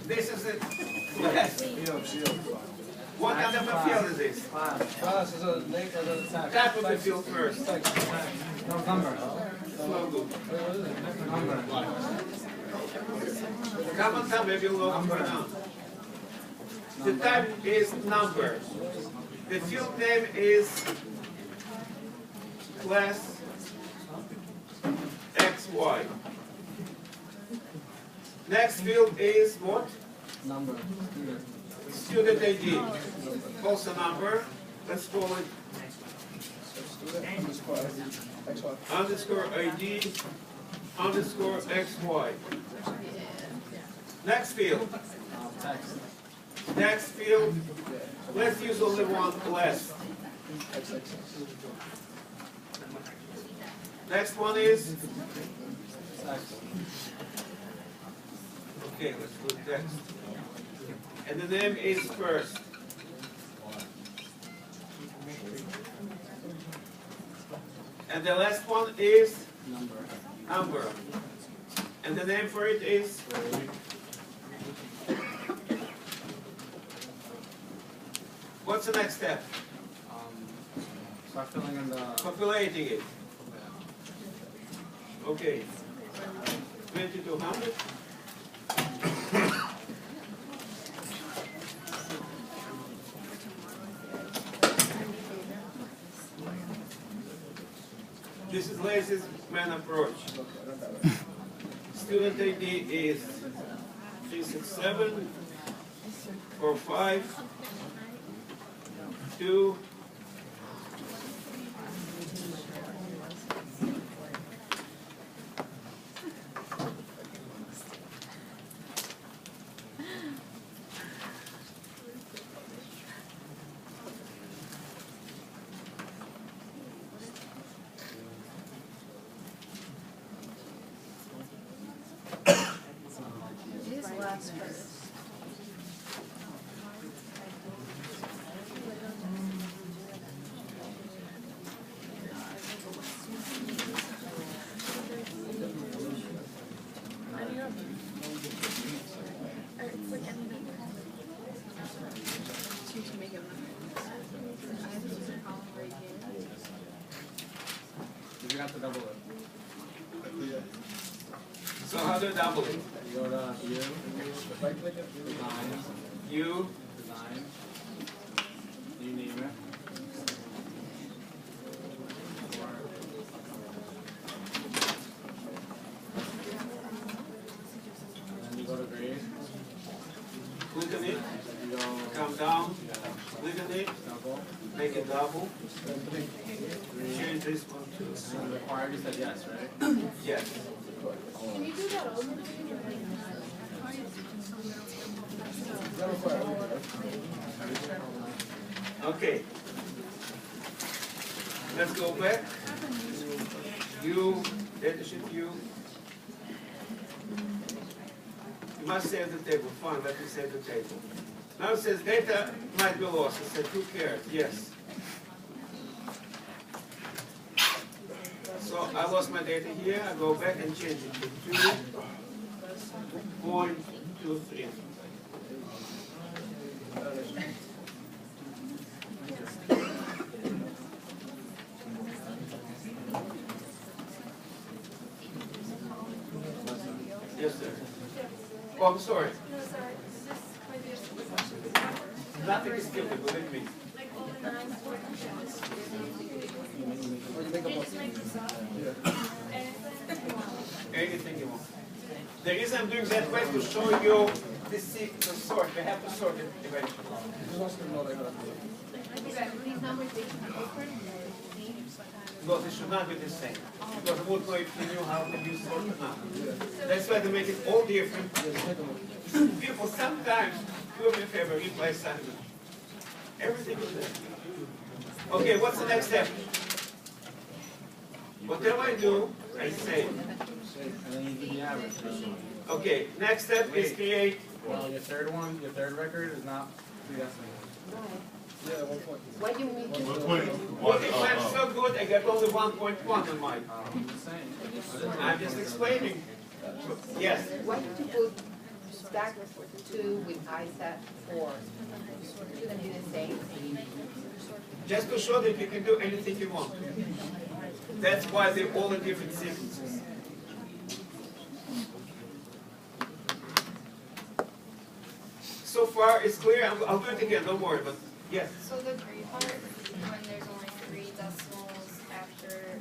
This is it. Yes. What kind of a field is this? Type of the field first. Number. So good. Come on, tell me if you look for now. The type is number. The field name is class XY. Next field is what? Number. Student ID. Also number. Let's call it underscore ID underscore XY. Next field. Text. Next field. Let's use only one less. Next one is. Text. Okay, let's put text. And the name is first. And the last one is number. And the name for it is what's the next step? Start filling in the Populating it. Okay. 2200. This is lazy man approach. Student ID is 367 45 2 you have to double it. So how do you double it? You go to view, design, You design, you name it. And then you go to grade. click on it, You go come down, click on it, double. make it double. Change this one to And required, you said yes, right? yes. Can you do that over? Okay. Let's go back. You, data sheet you. You must save the table. Fine, let me save the table. Now it says data might be lost. It says who cares? Yes. So I lost my data here. I go back and change it to 2.23. Yes, sir. Oh, I'm sorry. No, sorry. Is this maybe a stupid question? Nothing is stupid, believe me. Like all the 9 questions. Can you just make this up? Anything you want. The reason I'm doing that way to show you the sort. We have to sort it eventually. Okay, these numbers, they should be different. No, they should not be the same. Because I would know if you knew how to use sort or not. That's why they make it all different. People sometimes do me a favor, reply assignment. Everything is there. Okay, what's the next step? Whatever I do, I save. And then you do the average. Okay, next step is create. Well, your third one, your third record is not 3 decimals. Why do you mean? Well, if I'm so good, I get only 1.1 on mine. I'm just saying. I'm just explaining. Yes. Why did you put stack 2 with ISAT 4. Shouldn't be the same. Just to show that you can do anything you want. That's why they're all in different sequences. So far, it's clear. I'll do it again, don't worry, but yes. So the grade part, when there's only 3 decimals after,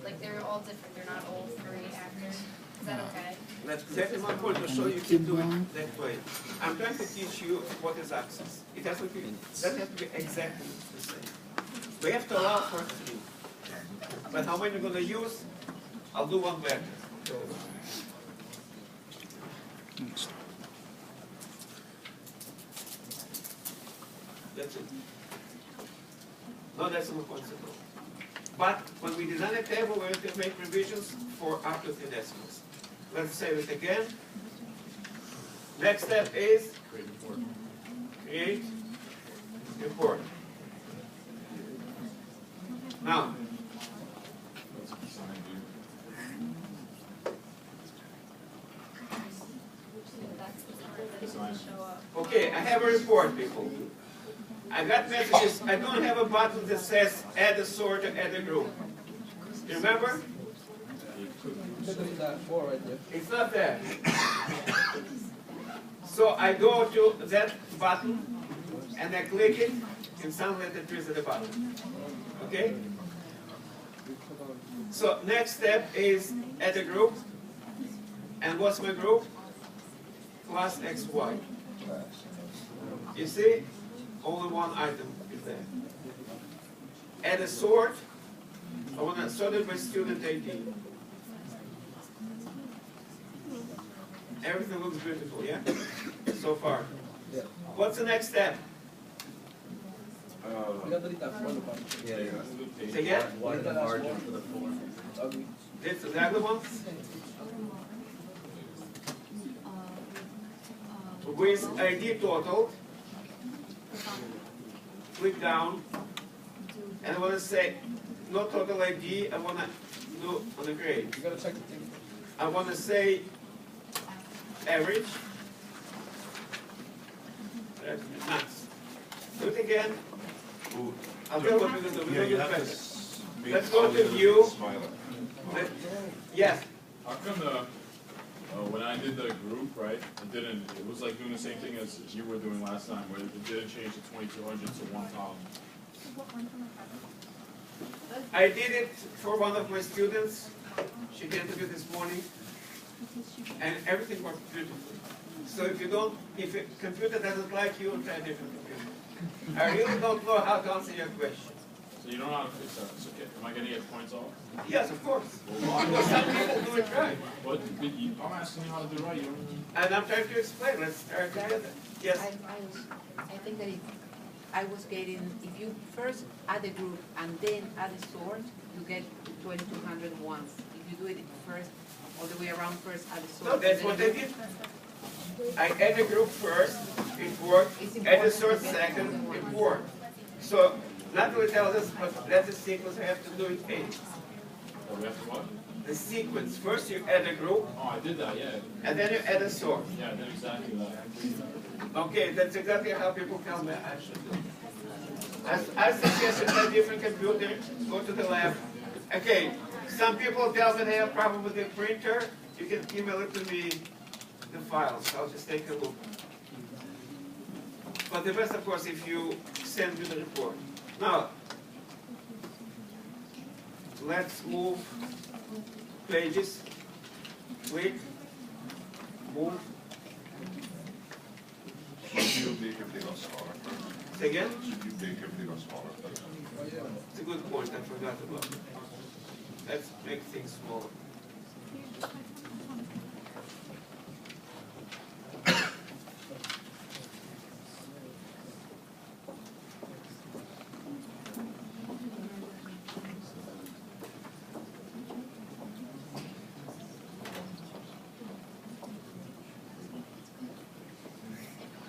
like they're all different, they're not all 3 after. Is that okay? That's exactly my point, to show you can do it that way. I'm trying to teach you what is access. It has to be, that has to be exactly the same. We have to allow for 3. But how many you're going to use, I'll do one better. That's it. No decimal points at all. But when we design a table, we have to make revisions for up to 3 decimals. Let's save it again. Next step is create report. Now, That's the part that doesn't show up. okay, I have a report, people. I got messages. I don't have a button that says add a sort or add a group. You remember? That 4 right there. It's not there. So I go to that button and I click it, and suddenly the tree is at the bottom. Okay? So next step is add a group. And what's my group? Class XY. You see? Only one item is there. Add a sort. I want to sort it by student ID. Everything looks beautiful, yeah? So far. Yeah. What's the next step? You got to delete that 4 on the bottom. Say again? Widen the margin for the 4. It's ugly. This is the other one? With ID total, click down, and I want to say, not total ID, I want to do on the grade. You got to check the thing. I want to say average. That's nuts. Do it again. I'll tell you what we're going to do. We're going to do it better. Let's go to view. Yes. How come when I did the group, right, it was like doing the same thing as you were doing last time, where it didn't change the 2200 to 1 column. I did it for one of my students. She came to me this morning, and everything worked beautifully. So if a computer doesn't like you, try a different computer. I really don't know how to answer your question. So you don't know how to fix that. It's okay. Am I going to get points off? Yes, of course. Well, why? Because some people do it right. But I'm asking you how to do it right. You don't... And I'm trying to explain. Let's start together. Yes. I think that I was getting, if you first add a group and then add a sort, you get 2200 once. If you do it first, all the way around first, add a sort. No, that's what I did. I add a group first, it worked. Add a sort second, it worked. So, not really tells us, but that's the sequence we have to do it in. Oh, we have to what? The sequence. First you add a group, Oh, I did that, yeah. and then you add a sort. Yeah, I did exactly that. Okay, that's exactly how people tell me I should do it. I suggest you have a different computer, go to the lab. Okay, some people tell me they have a problem with the printer. You can email it to me, the files. I'll just take a look. But the best, of course, if you send me the report. Now, let's move pages. Click, move. Should you make everything smaller? Say again? Should you make everything smaller? It's a good point, I forgot about it. Let's make things smaller.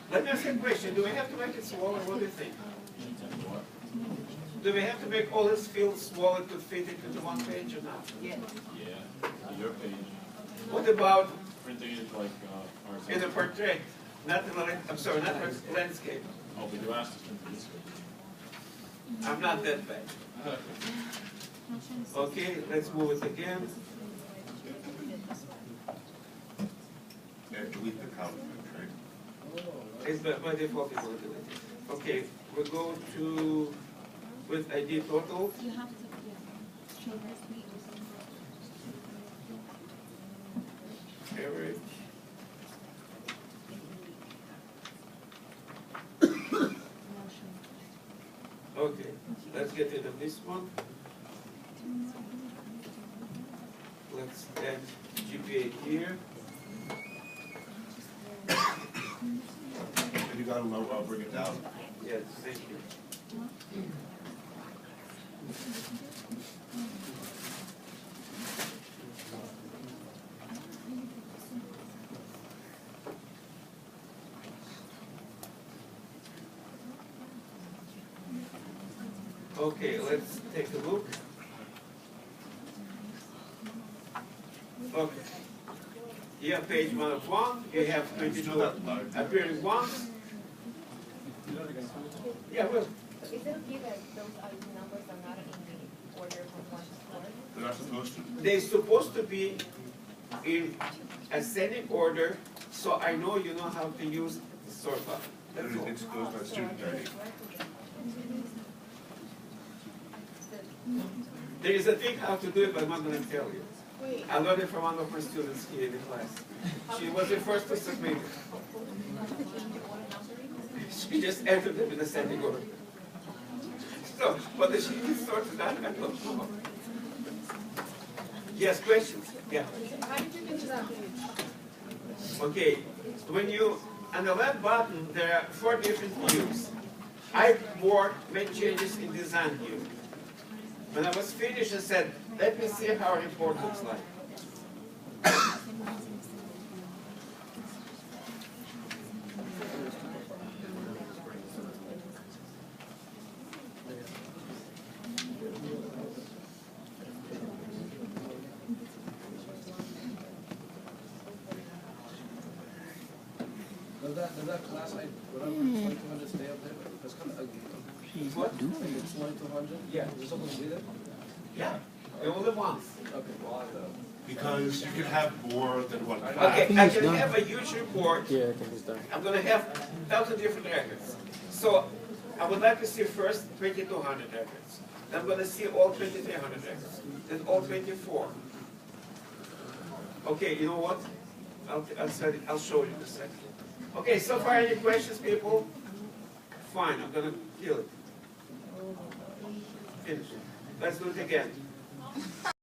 Let me ask you a question. Do we have to make it smaller? What do you think? Do we have to make all these fields smaller to fit it into one page or not? Yeah. Yeah, your page. What about Printing it like, or in a portrait, not in a, I'm sorry, not a landscape. Oh, but you asked us to this. I'm not that bad. Okay, let's move it again. Yeah, delete the compliment, right? It's by default it will do it. Okay, we'll go to with ID total. You have to, yeah. Show this. Average. Okay, let's get rid of this one. Let's add GPA here. If you got a low, I'll bring it down. Yes, thank you. Okay, let's take a look. Okay. Here, page 1 of 1, you have 22 appearing ones. Yeah, well, Is it okay that those ID numbers are not in the order from 1 to 4? They're not supposed to. they're supposed to be in ascending order, so I know you know how to use the sort button. That's all. It goes by student ID. There is a thing how to do it, but I'm not going to tell you. Wait. I learned it from one of my students here in the class. She was the first to submit it. She just entered them in ascending order. So, whether she is sorted out, I don't know. Yes, questions? Yeah. How did you get to that page? Okay, when you, on the left button, there are 4 different views. I made changes in design view. When I was finished, I said, let me see how a report looks like. Does that class I put up, 2200 stay up there? That's kind of ugly. What? It's 2200? Yeah. Is there something to do there? Yeah, the only ones. Okay, well, Because you can have more than one class. Okay, I can have a huge report. Yeah, I think it's done. I'm going to have 1,000 different records. So I would like to see first 2,200 records. Then I'm going to see all 2,300 records. Then all 24. Okay, you know what? I'll show you in a second. Okay, so far any questions, people? Fine, I'm going to kill it. Finish it. Let's do it again.